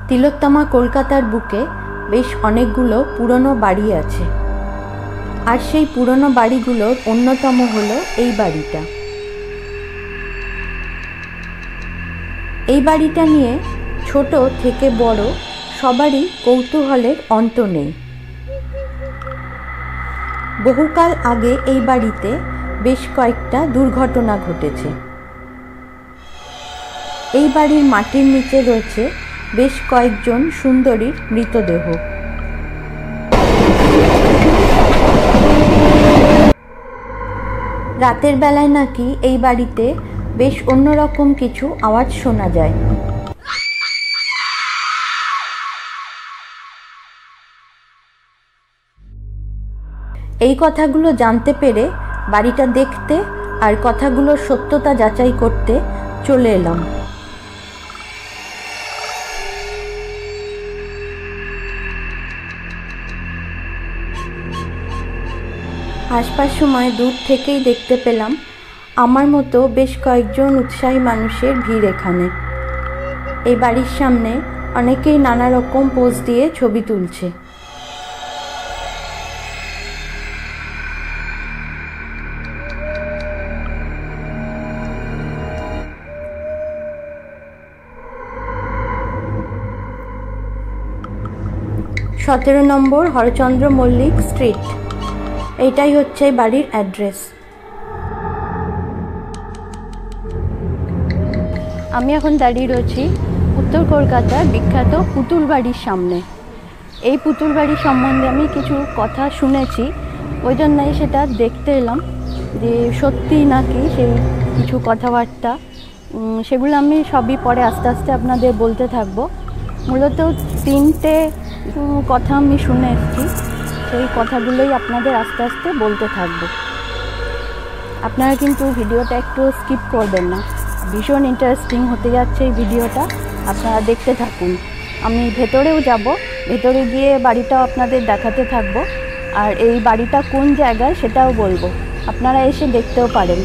তিলোত্তমা কলকাতার বুকে বেশ অনেকগুলো পুরনো বাড়ি আছে, আর সেই পুরনো বাড়িগুলোর অন্যতম হলো এই বাড়িটা। এই বাড়িটা নিয়ে ছোট থেকে বড় সবারই কৌতূহলের অন্ত নেই। বহুকাল আগে এই বাড়িতে বেশ কয়েকটা দুর্ঘটনা ঘটেছে। এই বাড়ির মাটির নিচে রয়েছে বেশ কয়েকজন সুন্দরীর মৃতদেহ। রাতের বেলায় নাকি এই বাড়িতে বেশ অন্যরকম কিছু আওয়াজ শোনা যায়। এই কথাগুলো জানতে পেরে বাড়িটা দেখতে আর কথাগুলোর সত্যতা যাচাই করতে চলে এলাম। আসবার সময় দূর থেকেই দেখতে পেলাম আমার মতো বেশ কয়েকজন উৎসাহী মানুষের ভিড় এখানে। এই বাড়ির সামনে অনেকেই নানা রকম পোজ দিয়ে ছবি তুলছে। সতেরো নম্বর হরচন্দ্র মল্লিক স্ট্রিট, এইটাই হচ্ছে বাড়ির অ্যাড্রেস। আমি এখন দাঁড়িয়ে রয়েছি উত্তর কলকাতার বিখ্যাত পুতুল বাড়ির সামনে। এই পুতুল বাড়ির সম্বন্ধে আমি কিছু কথা শুনেছি, ওই জন্যই সেটা দেখতে এলাম যে সত্যি নাকি সেই কিছু কথাবার্তা, সেগুলো আমি সবই পরে আস্তে আস্তে আপনাদের বলতে থাকবো। মূলত তিনটে কথা আমি শুনে এসেছি, সেই কথাগুলোই আপনাদের আস্তে আস্তে বলতে থাকবো। আপনারা কিন্তু ভিডিওটা একটু স্কিপ করবেন না, ভীষণ ইন্টারেস্টিং হতে যাচ্ছে এই ভিডিওটা, আপনারা দেখতে থাকুন। আমি ভেতরেও যাব, ভেতরে গিয়ে বাড়িটাও আপনাদের দেখাতে থাকবো, আর এই বাড়িটা কোন জায়গায় সেটাও বলবো, আপনারা এসে দেখতেও পারেন।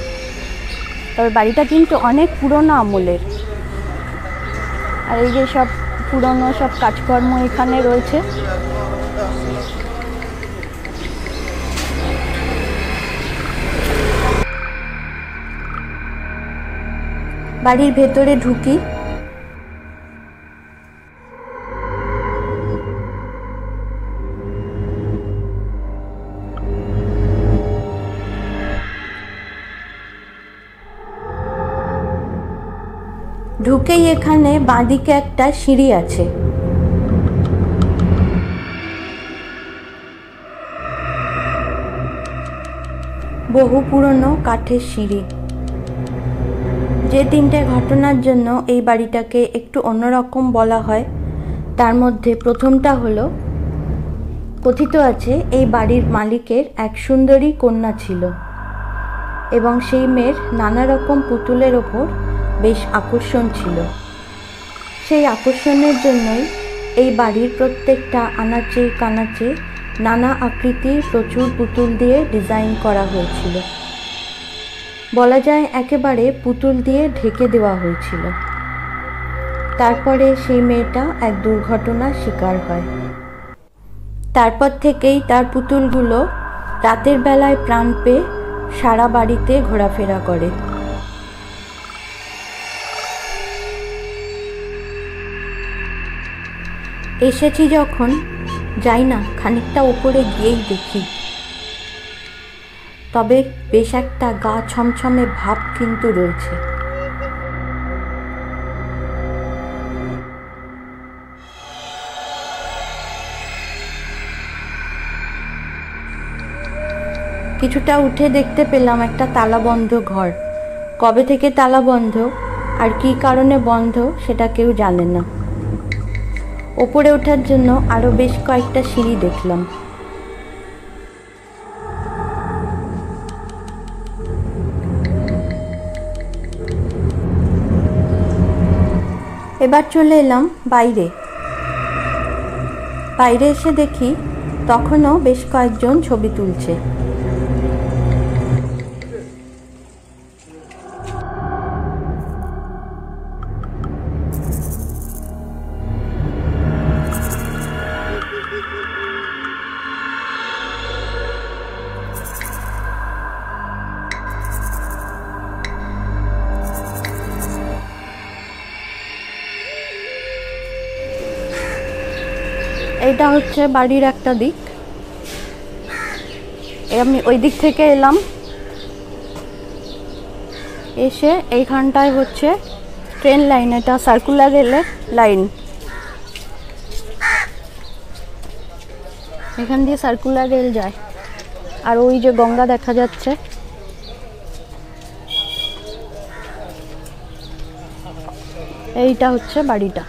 তবে বাড়িটা কিন্তু অনেক পুরনো আমলের, আর এই যে সব পুরনো সব কাজকর্ম এখানে রয়েছে। বাড়ির ভেতরে ঢুকি, ঢুকেই এখানে বাঁদিকে একটা সিঁড়ি আছে। বহু পুরনো কাঠের সিঁড়ি। যে তিনটে ঘটনার জন্য এই বাড়িটাকে একটু অন্যরকম বলা হয়, তার মধ্যে প্রথমটা হলো, কথিত আছে এই বাড়ির মালিকের এক সুন্দরী কন্যা ছিল এবং সেই মেয়ের নানা রকম পুতুলের ওপর বেশ আকর্ষণ ছিল। সেই আকর্ষণের জন্যই এই বাড়ির প্রত্যেকটা আনাচে কানাচে নানা আকৃতির প্রচুর পুতুল দিয়ে ডিজাইন করা হয়েছিল। বলা যায় একেবারে পুতুল দিয়ে ঢেকে দেওয়া হয়েছিল। তারপরে সেই মেয়েটা এক দুর্ঘটনার শিকার হয়। তারপর থেকেই তার পুতুলগুলো রাতের বেলায় প্রাণ পেয়ে সারা বাড়িতে ঘোরাফেরা করে। এসেছি যখন, যাই না খানিকটা উপরে গিয়েই দেখি। তবে বেশ একটা গা ছমছমে ভাব কিন্তু রয়েছে। কিছুটা উঠে দেখতে পেলাম একটা তালাবন্ধ ঘর। কবে থেকে তালা বন্ধ আর কী কারণে বন্ধ সেটা কেউ জানে না। ওপরে ওঠার জন্য আরও বেশ কয়েকটা সিঁড়ি দেখলাম। এবার চলে এলাম বাইরে। বাইরে এসে দেখি তখনও বেশ কয়েকজন ছবি তুলছে। এটা হচ্ছে বাড়ির একটা দিক। আমি ওই দিক থেকে এলাম, এসে এইখানটায় হচ্ছে ট্রেন লাইন, এটা সার্কুলার রেলের লাইন। এখান দিয়ে সার্কুলার রেল যায়। আর ওই যে গঙ্গা দেখা যাচ্ছে। এইটা হচ্ছে বাড়িটা।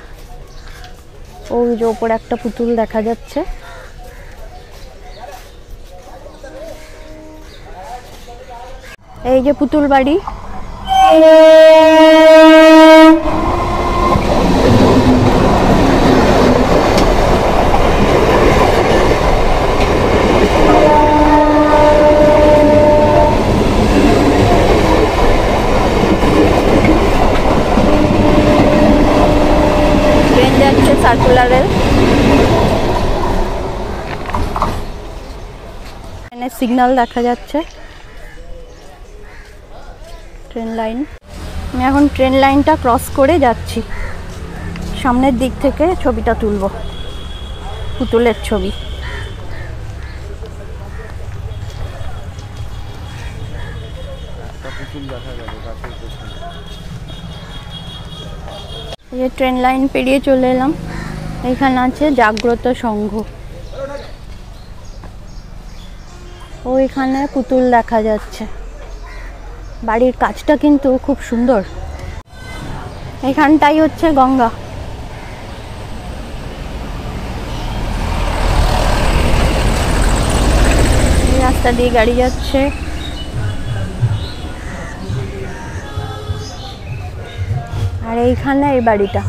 ওই যে ওপরে একটা পুতুল দেখা যাচ্ছে। এই যে পুতুল বাড়ি। ট্রেন যাচ্ছে সার্কুলার রেল। এখানে সিগন্যাল দেখা যাচ্ছে, ট্রেন লাইন। আমি এখন ট্রেন লাইনটা ক্রস করে যাচ্ছি। সামনের দিক থেকে ছবিটা তুলব, পুতুলের ছবি। এই ট্রেন লাইন পেরিয়ে চলে এলাম। এখানে আছে জাগ্রত সংঘ। ওইখানে পুতুল দেখা যাচ্ছে। বাড়ির কাজটা কিন্তু খুব সুন্দর। এখানটাই হচ্ছে গঙ্গা। এই রাস্তা দিয়ে গাড়ি যাচ্ছে। আর এইখানে এই বাড়িটা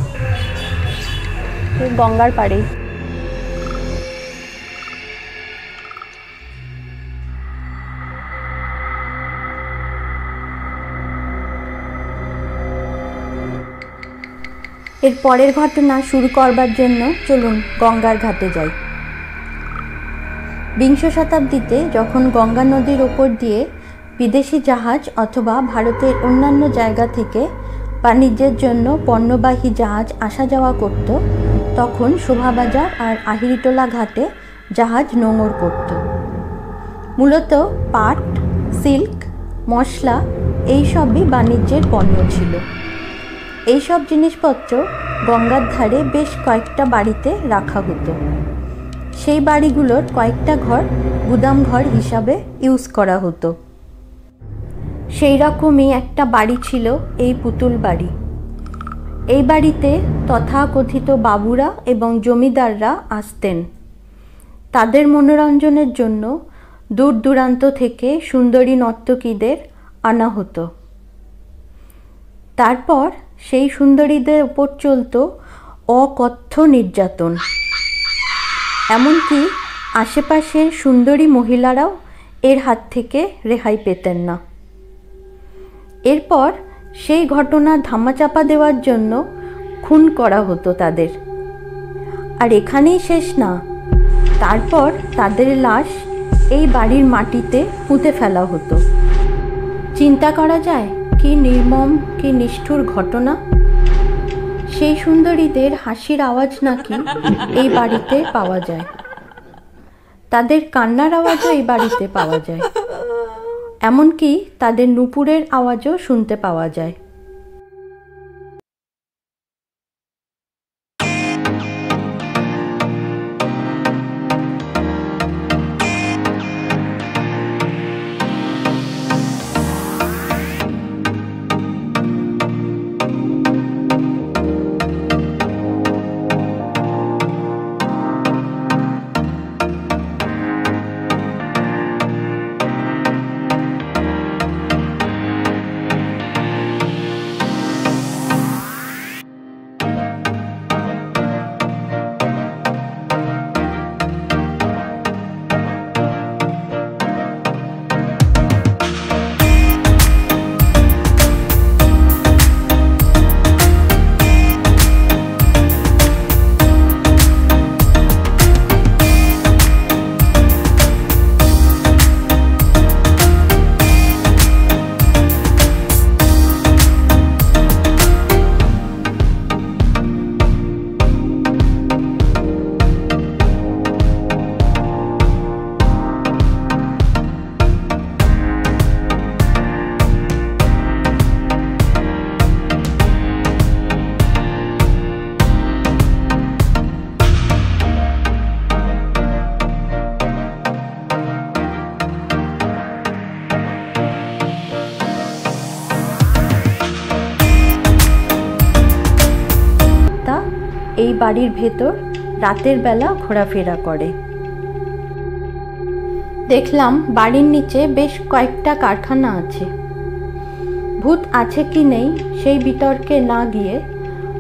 গঙ্গার পাড়েই। এর পরের ঘটনা শুরু করবার জন্য চলুন গঙ্গার ঘাটে যাই। বিংশ শতাব্দীতে যখন গঙ্গা নদীর ওপর দিয়ে বিদেশি জাহাজ অথবা ভারতের অন্যান্য জায়গা থেকে বাণিজ্যের জন্য পণ্যবাহী জাহাজ আসা যাওয়া করত, তখন শোভাবাজার আর আহিরিটোলা ঘাটে জাহাজ নোঙর করত। মূলত পাট, সিল্ক, মশলা এইসবই বাণিজ্যের পণ্য ছিল। এইসব জিনিসপত্র গঙ্গার ধারে বেশ কয়েকটা বাড়িতে রাখা হতো। সেই বাড়িগুলোর কয়েকটা ঘর গুদাম ঘর হিসাবে ইউজ করা হতো। সেই রকমই একটা বাড়ি ছিল এই পুতুল বাড়ি। এই বাড়িতে তথাকথিত বাবুরা এবং জমিদাররা আসতেন। তাদের মনোরঞ্জনের জন্য দূর দূরান্ত থেকে সুন্দরী নর্তকীদের আনা হতো। তারপর সেই সুন্দরীদের উপর চলত অকথ্য নির্যাতন। এমনকি আশেপাশের সুন্দরী মহিলারাও এর হাত থেকে রেহাই পেতেন না। এরপর সেই ঘটনা ধামাচাপা দেওয়ার জন্য খুন করা হতো তাদের। আর এখানেই শেষ না, তারপর তাদের লাশ এই বাড়ির মাটিতে পুঁতে ফেলা হতো। চিন্তা করা যায় কি নির্মম, কি নিষ্ঠুর ঘটনা। সেই সুন্দরীদের হাসির আওয়াজ নাকি এই বাড়িতে পাওয়া যায়, তাদের কান্নার আওয়াজও এই বাড়িতে পাওয়া যায়, এমনকি তাদের নুপুরের আওয়াজও শুনতে পাওয়া যায়। এই বাড়ির ভেতর রাতের বেলা ঘোরাফেরা করে। দেখলাম বাড়ির নিচে বেশ কয়েকটা কারখানা আছে। ভূত আছে কি নেই সেই বিতর্কে না গিয়ে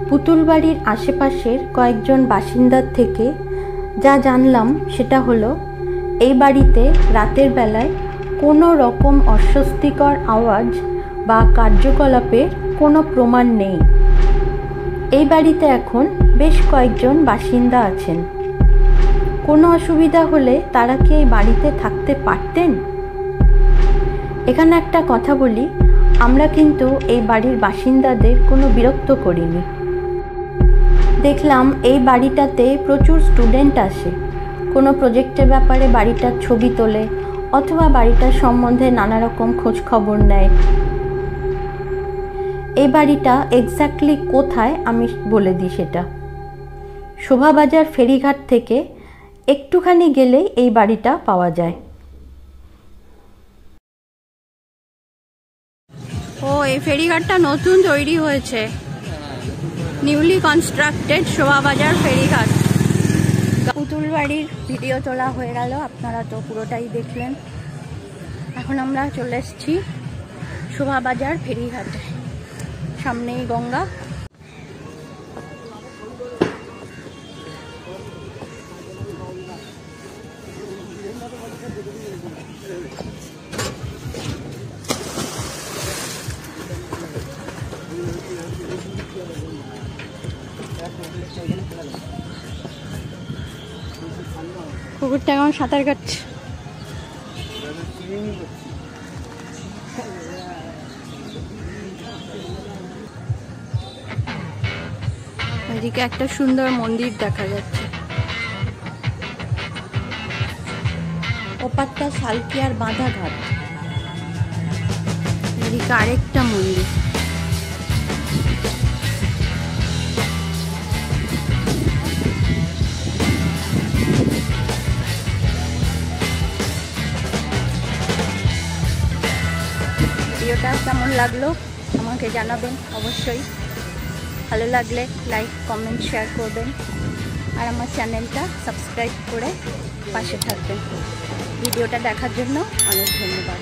পুতুল বাড়ির আশেপাশের কয়েকজন বাসিন্দার থেকে যা জানলাম সেটা হলো, এই বাড়িতে রাতের বেলায় কোনো রকম অস্বস্তিকর আওয়াজ বা কার্যকলাপের কোনো প্রমাণ নেই। এই বাড়িতে এখন বেশ কয়েকজন বাসিন্দা আছেন। কোনো অসুবিধা হলে তারা কি এই বাড়িতে থাকতে পারতেন? এখানে একটা কথা বলি, আমরা কিন্তু এই বাড়ির বাসিন্দাদের কোনো বিরক্ত করিনি। দেখলাম এই বাড়িটাতে প্রচুর স্টুডেন্ট আসে, কোনো প্রজেক্টের ব্যাপারে বাড়িটার ছবি তোলে অথবা বাড়িটার সম্বন্ধে নানা রকম খোঁজ খবর নেয়। এই বাড়িটা এক্স্যাক্টলি কোথায় আমি বলে দিই, সেটা শোভাবাজার ফেরিঘাট থেকে একটুখানি গেলেই এই বাড়িটা পাওয়া যায়। ও, এই ফেরিঘাটটা নতুন তৈরি হয়েছে, নিউলি কনস্ট্রাক্টেড শোভাবাজার ফেরিঘাট। পুতুল বাড়ির ভিডিও তোলা হয়ে গেল, আপনারা তো পুরোটাই দেখলেন। এখন আমরা চলে এসেছি শোভাবাজার ফেরিঘাটে, সামনেই গঙ্গা। কুকুরটা এখন সাঁতার কাটছে। এদিকে একটা সুন্দর মন্দির দেখা যাচ্ছে, ওপারটা সালকিয়ার বাঁধা ঘাট, এদিকে আরেকটা মন্দির। ভিডিওটা কেমন লাগলো আমাকে জানাবেন অবশ্যই। ভালো লাগলে লাইক, কমেন্ট, শেয়ার করবেন আর আমার চ্যানেলটা সাবস্ক্রাইব করে পাশে থাকবেন। ভিডিওটা দেখার জন্য অনেক ধন্যবাদ।